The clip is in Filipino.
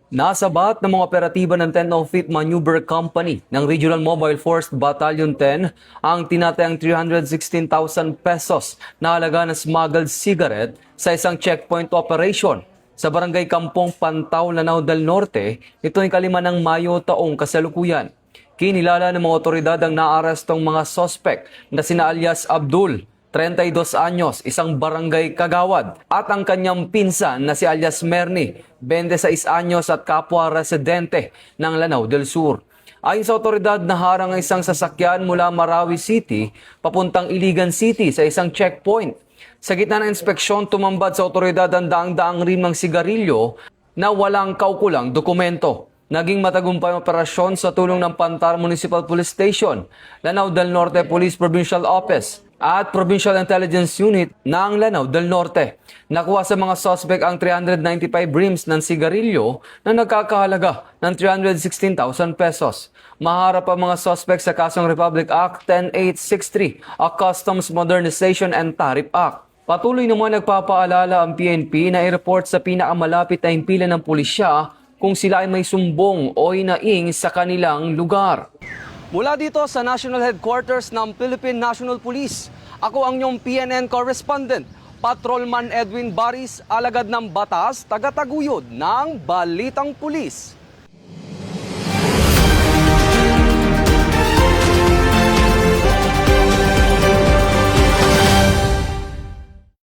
Nasabat ng mga operatiba ng 10th Maneuver Company ng Regional Mobile Force Battalion 10 ang tinatayang 316,000 pesos na halaga ng smuggled cigarette sa isang checkpoint operation sa Barangay Kampong Pantaw, Lanao del Norte, ito ay 5 ng Mayo taong kasalukuyan. Kinilala ng mga otoridad ang naarestong mga sospek na sina alias Abdul, 32 anyos, isang barangay kagawad, at ang kanyang pinsan na si alias Merny, 26 anyos at kapwa residente ng Lanao del Sur. Ayon sa otoridad, naharang ang isang sasakyan mula Marawi City papuntang Iligan City sa isang checkpoint. Sa gitna ng inspeksyon, tumambad sa otoridad ang daang-daang rimang sigarilyo na walang kaukulang dokumento. Naging matagumpay ang operasyon sa tulong ng Pantar Municipal Police Station, Lanao del Norte Police Provincial Office at Provincial Intelligence Unit ng Lanao del Norte. Nakuha sa mga suspect ang 395 rims ng sigarilyo na nagkakahalaga ng 316,000 pesos. Maharap ang mga suspect sa kasong Republic Act 10863 o Customs Modernization and Tariff Act. Patuloy naman nagpapaalala ang PNP na i-report sa pinakamalapit na himpilan ng pulisya kung sila ay may sumbong o hinaing sa kanilang lugar. Mula dito sa National Headquarters ng Philippine National Police, ako ang inyong PNN correspondent, Patrolman Edwin Baris, alagad ng batas, tagataguyod ng Balitang Pulis.